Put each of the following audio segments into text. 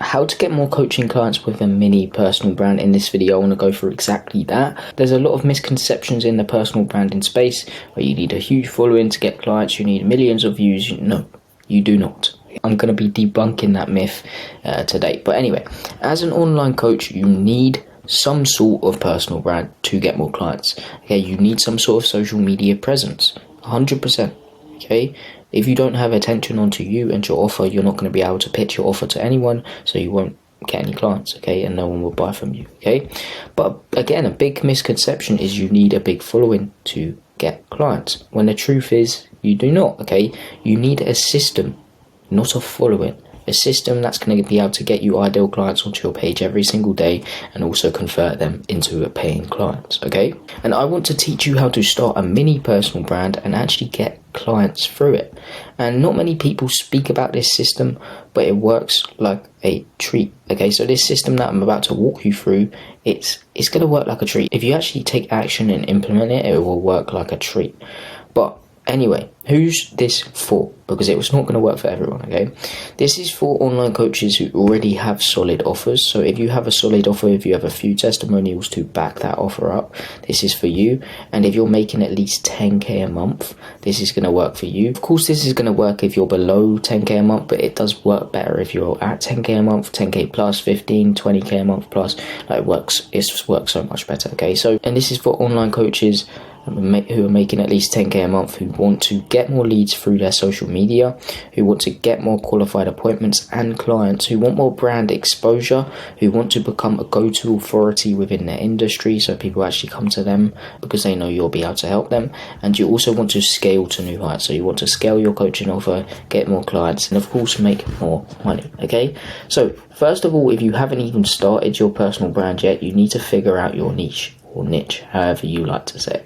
how to get more coaching clients with a mini personal brand. In this video I want to go through exactly that. There's a lot of misconceptions in the personal branding space where you need a huge following to get clients, you need millions of views. No, you do not. I'm going to be debunking that myth today. But anyway, as an online coach, you need some sort of personal brand to get more clients. Okay, you need some sort of social media presence, 100%. Okay, if you don't have attention onto you and your offer, you're not going to be able to pitch your offer to anyone, so you won't get any clients. Okay, and no one will buy from you. Okay, but again, a big misconception is you need a big following to get clients, when the truth is you do not. Okay, you need a system, not a following. A system that's going to be able to get you ideal clients onto your page every single day and also convert them into a paying clients. Okay, and I want to teach you how to start a mini personal brand and actually get clients through it. And not many people speak about this system, but it works like a treat. Okay, so this system that I'm about to walk you through, it's going to work like a treat. If you actually take action and implement it, it will work like a treat. But anyway, who's this for? Because it was not going to work for everyone, okay? This is for online coaches who already have solid offers. So if you have a solid offer, if you have a few testimonials to back that offer up, this is for you. And if you're making at least 10k a month, this is going to work for you. Of course, this is going to work if you're below 10k a month, but it does work better if you're at 10k a month, 10k plus, 15, 20k a month plus. Like, it works so much better, okay? So, and this is for online coaches who are making at least 10k a month, who want to get more leads through their social media, who want to get more qualified appointments and clients, who want more brand exposure, who want to become a go-to authority within their industry, so people actually come to them because they know you'll be able to help them. And you also want to scale to new heights, so you want to scale your coaching offer, get more clients, and of course make more money. Okay, so first of all, if you haven't even started your personal brand yet, you need to figure out your niche, or niche, however you like to say it.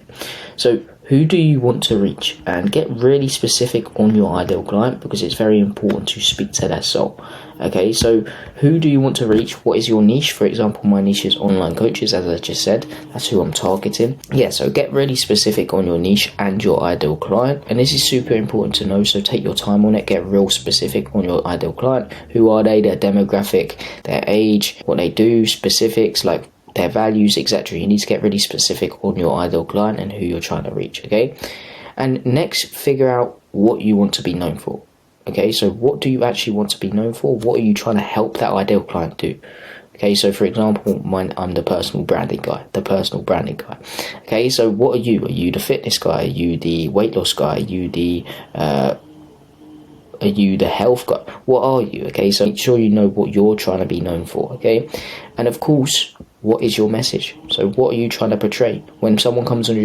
So who do you want to reach? And get really specific on your ideal client, because it's very important to speak to their soul. Okay, so who do you want to reach? What is your niche? For example, my niche is online coaches, as I just said. That's who I'm targeting. Yeah, so get really specific on your niche and your ideal client. And this is super important to know, so take your time on it. Get real specific on your ideal client. Who are they? Their demographic, their age, what they do, specifics like their values, etc. You need to get really specific on your ideal client and who you're trying to reach, okay? And next, figure out what you want to be known for. Okay, so what do you actually want to be known for? What are you trying to help that ideal client do? Okay, so for example, I'm the personal branding guy. Okay, so what are you? Are you the fitness guy? Are you the weight loss guy? Are you the health guy? What are you? Okay, so make sure you know what you're trying to be known for, okay? And of course, what is your message? So what are you trying to portray? When someone comes onto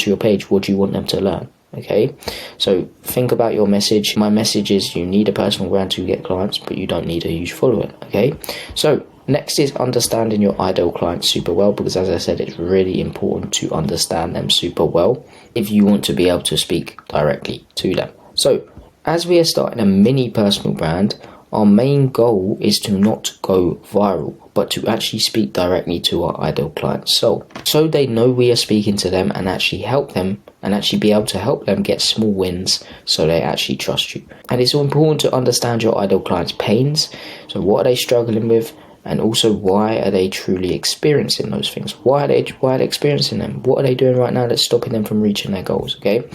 your page, what do you want them to learn? Okay, so think about your message. My message is you need a personal brand to get clients, but you don't need a huge following, okay? So next is understanding your ideal client super well, because as I said, it's really important to understand them super well if you want to be able to speak directly to them. So as we are starting a mini personal brand, our main goal is to not go viral, but to actually speak directly to our ideal clients. So they know we are speaking to them and actually help them, and actually be able to help them get small wins so they actually trust you. And it's important to understand your ideal clients' pains. So what are they struggling with? And also, why are they truly experiencing those things? Why are they experiencing them? What are they doing right now that's stopping them from reaching their goals, okay?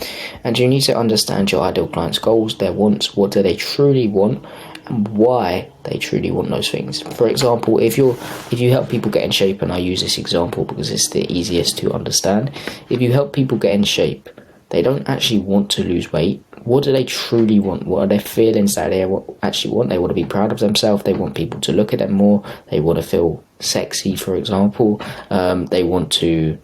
And you need to understand your ideal clients' goals, their wants, what do they truly want, and why they truly want those things. For example, if you help people get in shape, and I use this example because it's the easiest to understand. If you help people get in shape, they don't actually want to lose weight. What do they truly want? What are their feelings that they actually want? They want to be proud of themselves. They want people to look at them more. They want to feel sexy, for example. They want to...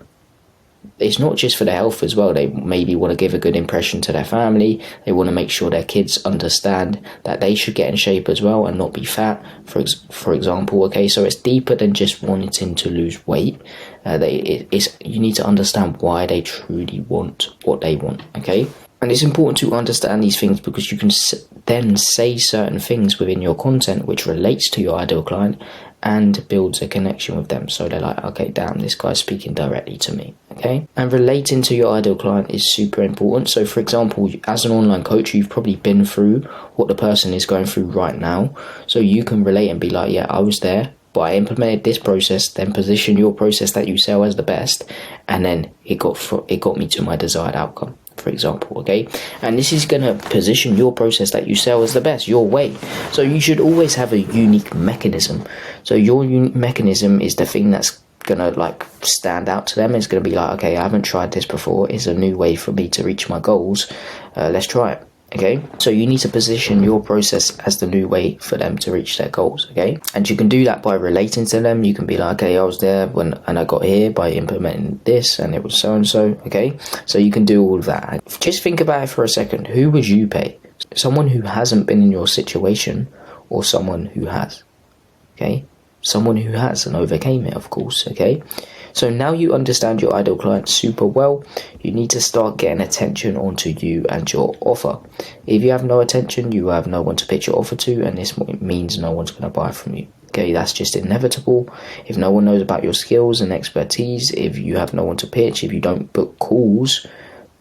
It's not just for their health as well. They maybe want to give a good impression to their family. They want to make sure their kids understand that they should get in shape as well and not be fat, for example. Okay, so it's deeper than just wanting to lose weight. You need to understand why they truly want what they want, okay? And it's important to understand these things because you can then say certain things within your content which relates to your ideal client and builds a connection with them. So they're like, okay, damn, this guy's speaking directly to me, okay? And relating to your ideal client is super important. So for example, as an online coach, you've probably been through what the person is going through right now. So you can relate and be like, yeah, I was there, but I implemented this process, then position your process that you sell as the best, and then it got me to my desired outcome, for example, okay? And this is going to position your process that you sell as the best, your way. So you should always have a unique mechanism. So your unique mechanism is the thing that's going to like stand out to them. It's going to be like, okay, I haven't tried this before. It's a new way for me to reach my goals. Let's try it. Okay, so you need to position your process as the new way for them to reach their goals, okay? And you can do that by relating to them. You can be like, okay, I was there and I got here by implementing this and it was so-and-so, okay? So you can do all of that. Just think about it for a second. Who would you pay? Someone who hasn't been in your situation or someone who has, okay? Someone who has and overcame it, of course, okay? So now you understand your ideal client super well, you need to start getting attention onto you and your offer. If you have no attention, you have no one to pitch your offer to, and this means no one's going to buy from you. Okay, that's just inevitable. If no one knows about your skills and expertise, if you have no one to pitch, if you don't book calls,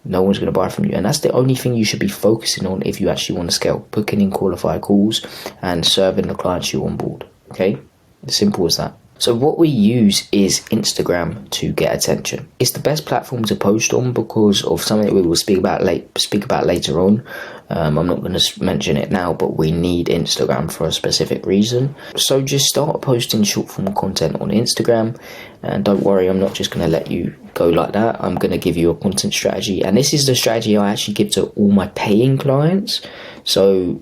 no one's going to buy from you. And that's the only thing you should be focusing on if you actually want to scale. Booking in qualified calls and serving the clients you onboard. Okay, as simple as that. So what we use is Instagram to get attention. It's the best platform to post on because of something that we will speak about later on. I'm not going to mention it now, but we need Instagram for a specific reason. So just start posting short form content on Instagram. And don't worry, I'm not just going to let you go like that. I'm going to give you a content strategy. And this is the strategy I actually give to all my paying clients. So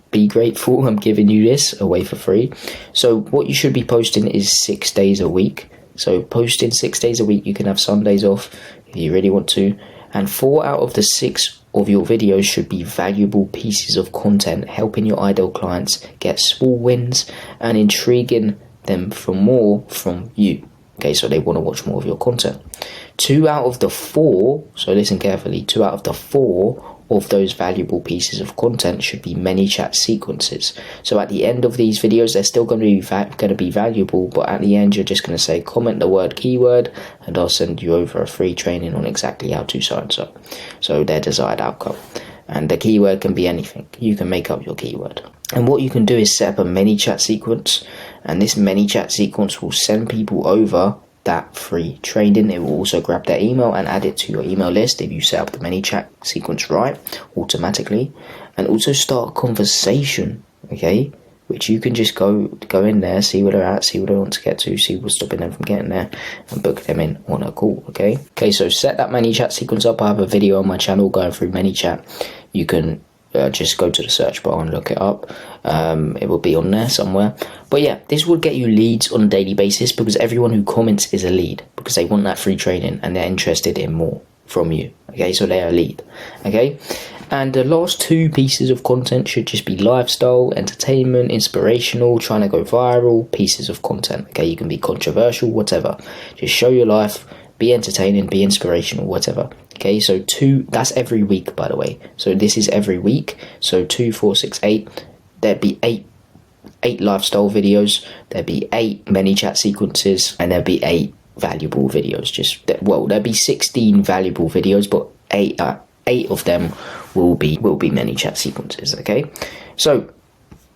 be grateful I'm giving you this away for free. So what you should be posting is 6 days a week. So posting 6 days a week, you can have Sundays off if you really want to. And 4 out of the 6 of your videos should be valuable pieces of content, helping your ideal clients get small wins and intriguing them for more from you. Okay, so they want to watch more of your content. 2 out of the 4, so listen carefully, 2 out of the 4 of those valuable pieces of content should be ManyChat sequences. So at the end of these videos, they're still going to be valuable, but at the end, you're just going to say, comment the word keyword, and I'll send you over a free training on exactly how to so-and-so. So their desired outcome. And the keyword can be anything. You can make up your keyword. And what you can do is set up a ManyChat sequence, and this ManyChat sequence will send people over that free training. It will also grab their email and add it to your email list if you set up the ManyChat sequence right automatically, and also start a conversation, okay, which you can just go in there, see where they're at, see what they want to get to, see what's stopping them from getting there, and book them in on a call. Okay, so set that ManyChat sequence up. I have a video on my channel going through ManyChat. You can just go to the search bar and look it up. It will be on there somewhere. But yeah, this will get you leads on a daily basis because everyone who comments is a lead because they want that free training and they're interested in more from you. Okay, so they're a lead. Okay, and the last 2 pieces of content should just be lifestyle, entertainment, inspirational, trying to go viral pieces of content. Okay, you can be controversial, whatever. Just show your life, be entertaining, be inspirational, whatever. Okay, so 2, that's every week, by the way. So this is every week. So 2, 4, 6, 8. There'd be 8 lifestyle videos. There'd be 8 ManyChat sequences, and there'd be 8 valuable videos. There'd be 16 valuable videos, but 8 of them will be ManyChat sequences. Okay, so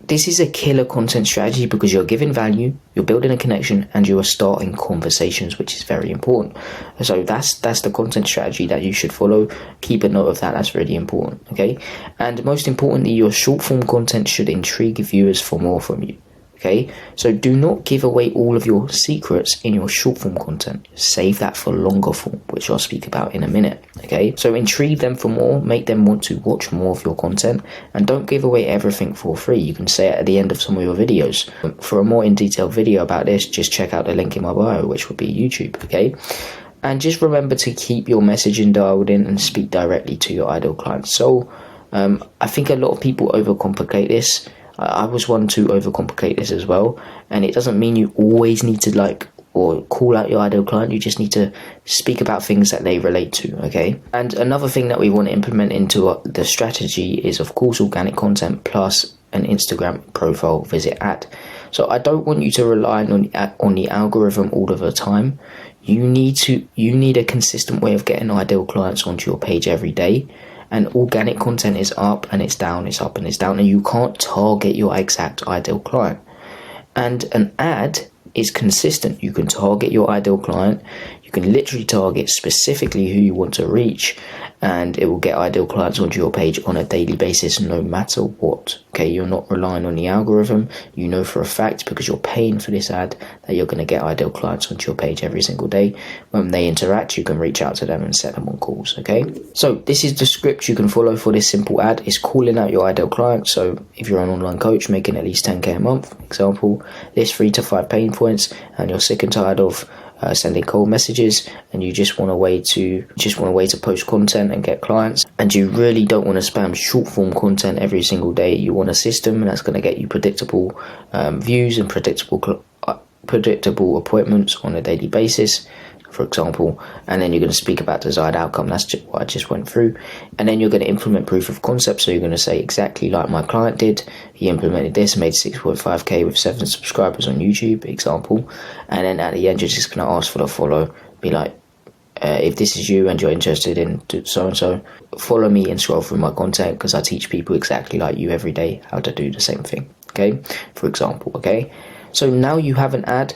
this is a killer content strategy because you're giving value, you're building a connection, and you are starting conversations, which is very important. So that's the content strategy that you should follow. Keep a note of that. That's really important. Okay, and most importantly, your short form content should intrigue viewers for more from you. Okay, so do not give away all of your secrets in your short form content. Save that for longer form, which I'll speak about in a minute. Okay, so intrigue them for more, make them want to watch more of your content, and don't give away everything for free. You can say it at the end of some of your videos. For a more in detail video about this, just check out the link in my bio, which will be YouTube. Okay, and just remember to keep your messaging dialed in and speak directly to your ideal client. So I think a lot of people overcomplicate this. I was one to overcomplicate this as well, and it doesn't mean you always need to like or call out your ideal client. You just need to speak about things that they relate to, okay? And another thing that we want to implement into the strategy is, of course, organic content plus an Instagram profile visit ad. So I don't want you to rely on the algorithm all of the time. You need a consistent way of getting ideal clients onto your page every day. And organic content is up and it's down, it's up and it's down, and you can't target your exact ideal client. And an ad is consistent. You can target your ideal client. You can literally target specifically who you want to reach, and it will get ideal clients onto your page on a daily basis no matter what. Okay, you're not relying on the algorithm. You know for a fact, because you're paying for this ad, that you're going to get ideal clients onto your page every single day. When they interact, you can reach out to them and set them on calls. Okay, so this is the script you can follow for this simple ad. It's calling out your ideal client. So if you're an online coach making at least 10k a month, example, list 3 to 5 pain points, and you're sick and tired of sending cold messages, and you just want a way to post content and get clients, and you really don't want to spam short form content every single day. You want a system that's going to get you predictable views and predictable appointments on a daily basis, for example, and then you're going to speak about desired outcome. That's just what I just went through. And then you're going to implement proof of concept. So you're going to say exactly like my client did. He implemented this, made 6.5k with 7 subscribers on YouTube, example. And then at the end, you're just going to ask for the follow. Be like, if this is you and you're interested in so-and-so, follow me and scroll through my content, because I teach people exactly like you every day how to do the same thing, okay, for example, okay? So now you have an ad,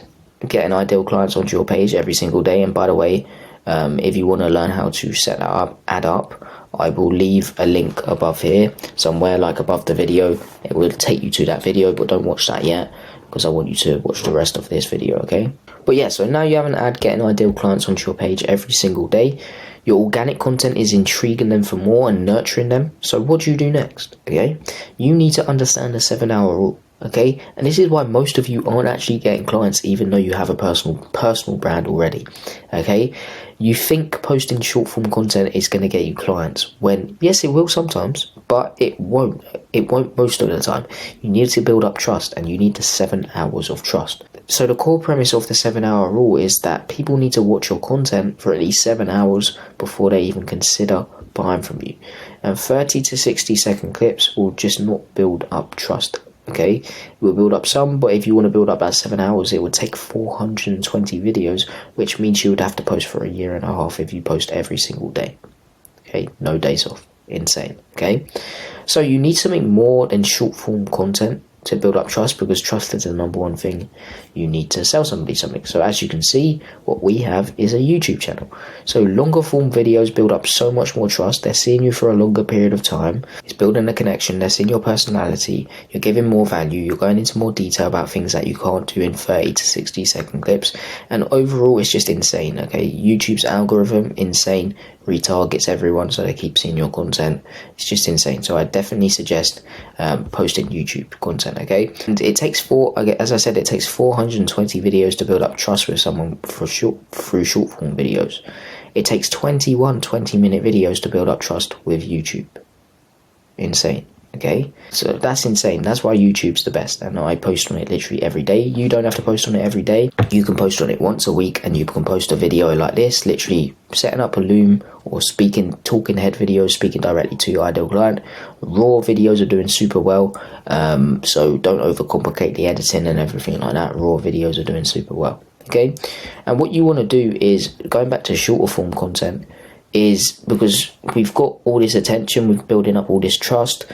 getting ideal clients onto your page every single day. And by the way, if you want to learn how to set that ad up, I will leave a link above here, somewhere like above the video. It will take you to that video, but don't watch that yet, because I want you to watch the rest of this video, okay? But yeah, so now you have an ad getting ideal clients onto your page every single day. Your organic content is intriguing them for more and nurturing them. So what do you do next, okay? You need to understand the 7-hour rule. Okay, and this is why most of you aren't actually getting clients, even though you have a personal brand already. Okay, you think posting short form content is going to get you clients, when yes, it will sometimes, but it won't most of the time. You need to build up trust, and you need the 7 hours of trust. So the core premise of the 7-hour rule is that people need to watch your content for at least 7 hours before they even consider buying from you. And 30 to 60 second clips will just not build up trust. Okay, it will build up some, but if you want to build up that 7 hours, it would take 420 videos, which means you would have to post for 1.5 years if you post every single day. Okay, no days off. Insane. Okay, so you need something more than short form content to build up trust, because trust is the number one thing you need to sell somebody something. So as you can see, what we have is a YouTube channel. So longer form videos build up so much more trust. They're seeing you for a longer period of time. It's building a connection. They're seeing your personality. You're giving more value. You're going into more detail about things that you can't do in 30 to 60 second clips. And overall, it's just insane. Okay, YouTube's algorithm, insane. Retargets everyone, so they keep seeing your content. It's just insane. So I definitely suggest posting YouTube content, okay? And it takes as I said, it takes 420 videos to build up trust with someone through short form videos. It takes 21 20-minute videos to build up trust with YouTube. Insane. Okay, so that's insane. That's why YouTube's the best, and I post on it literally every day. You don't have to post on it every day. You can post on it once a week, and you can post a video like this, literally setting up a Loom or talking head videos, speaking directly to your ideal client. Raw videos are doing super well, so don't overcomplicate the editing and everything like that. Raw videos are doing super well. Okay, and what you want to do is, going back to shorter form content, is because we've got all this attention, we're building up all this trust.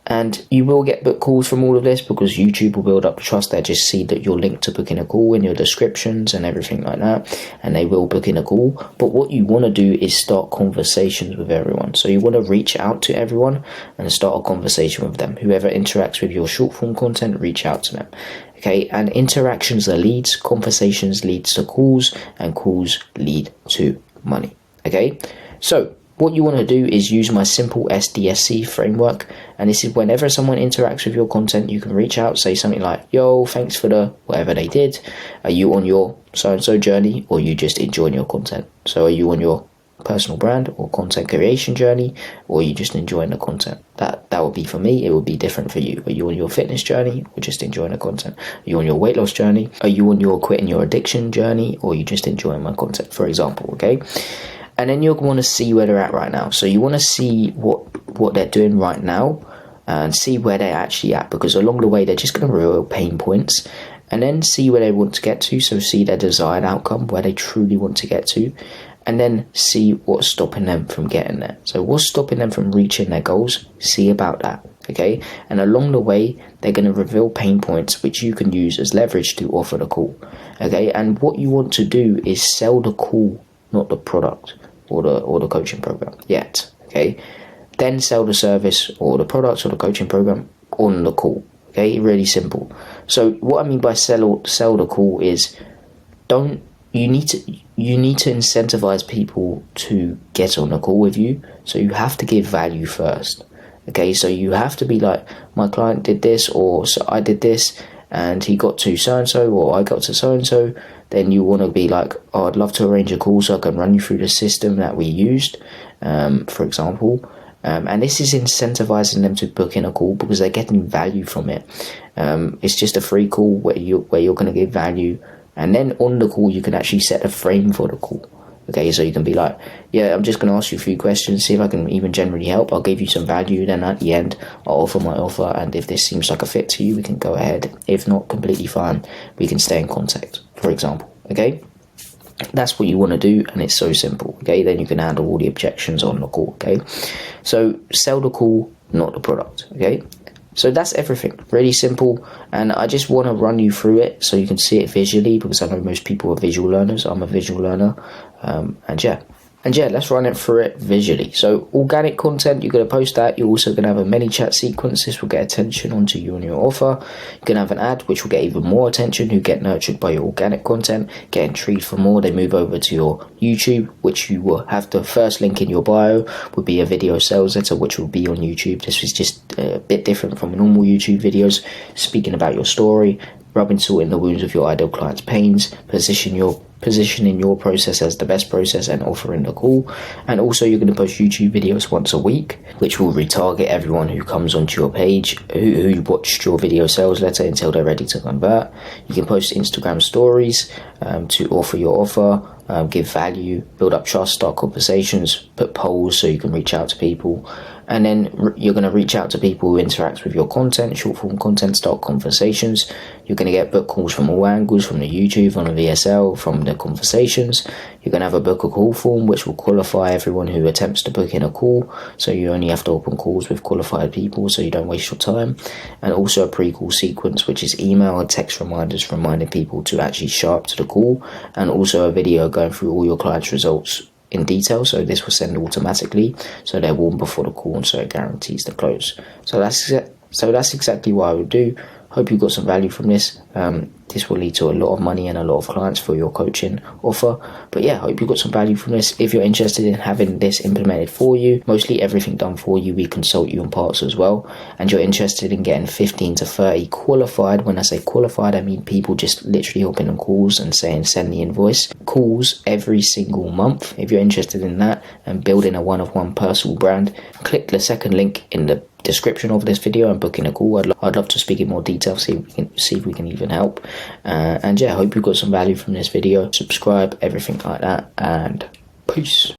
And you will get book calls from all of this, because YouTube will build up trust. They just see that you're linked to booking a call in your descriptions and everything like that, and they will book in a call. But what you want to do is start conversations with everyone. So you want to reach out to everyone and start a conversation with them. Whoever interacts with your short form content, reach out to them. Okay, and interactions are leads, conversations leads to calls, and calls lead to money. Okay, so what you want to do is use my simple SDSC framework, and this is whenever someone interacts with your content, you can reach out, say something like, yo, thanks for the whatever they did. Are you on your so-and-so journey, or you just enjoying your content? So are you on your personal brand or content creation journey, or are you just enjoying the content? That would be for me. It would be different for you. Are you on your fitness journey or just enjoying the content? Are you on your weight loss journey? Are you on your quitting your addiction journey, or are you just enjoying my content, for example? Okay. And then you'll want to see where they're at right now. So you want to see what they're doing right now and see where they're actually at, because along the way they're just going to reveal pain points, and then see where they want to get to. So see their desired outcome, where they truly want to get to, and then see what's stopping them from getting there. So what's stopping them from reaching their goals? See about that. Okay, and along the way they're going to reveal pain points which you can use as leverage to offer the call. Okay, and what you want to do is sell the call, not the product or the coaching program yet. Okay, then sell the service or the product or the coaching program on the call. Okay, really simple. So what I mean by sell the call is you need to incentivize people to get on a call with you. So you have to give value first. Okay, so you have to be like, my client did this, or so I did this and he got to so-and-so, or I got to so-and-so. Then you want to be like, oh, I'd love to arrange a call so I can run you through the system that we used, for example. And this is incentivizing them to book in a call because they're getting value from it. It's just a free call where you're going to give value. And then on the call, you can actually set a frame for the call. Okay, so you can be like, yeah, I'm just going to ask you a few questions, see if I can even generally help. I'll give you some value. Then at the end, I'll offer my offer. And if this seems like a fit to you, we can go ahead. If not, completely fine. We can stay in contact, for example. Okay, that's what you want to do. And it's so simple. Okay, then you can handle all the objections on the call. Okay, so sell the call, not the product. Okay. So that's everything, really simple, and I just want to run you through it so you can see it visually, because I know most people are visual learners. I'm a visual learner, and yeah, let's run it through it visually. So organic content, you're going to post that. You're also going to have a many chat sequence. This will get attention onto you and your offer. You're going to have an ad, which will get even more attention, who get nurtured by your organic content, get intrigued for more. They move over to your YouTube, which you will have the first link in your bio would be a video sales letter, which will be on YouTube. This is just a bit different from normal YouTube videos, speaking about your story, rubbing salt in the wounds of your ideal client's pains, positioning your process as the best process, and offering the call. And also you're going to post YouTube videos once a week, which will retarget everyone who comes onto your page, who watched your video sales letter until they're ready to convert. You can post Instagram stories to offer your offer, give value, build up trust, start conversations, put polls so you can reach out to people. And then you're going to reach out to people who interact with your content, short form content, start conversations. You're going to get book calls from all angles, from the YouTube, from the VSL, from the conversations. You're going to have a book a call form, which will qualify everyone who attempts to book in a call. So you only have to open calls with qualified people so you don't waste your time. And also a pre-call sequence, which is email and text reminders reminding people to actually show up to the call. And also a video going through all your clients' results in detail, so this will send automatically, so they're warned before the call, and so it guarantees the close. So that's exactly what I would do. Hope you got some value from this. This will lead to a lot of money and a lot of clients for your coaching offer. But yeah, hope you got some value from this. If you're interested in having this implemented for you, mostly everything done for you, we consult you on parts as well, and you're interested in getting 15 to 30 qualified. When I say qualified, I mean people just literally hopping on calls and saying send the invoice calls every single month. If you're interested in that and building a one-of-one personal brand, click the second link in the description of this video and book in a call. I'd love to speak in more detail, see if we can even help. And yeah, I hope you got some value from this video. Subscribe, everything like that, and peace.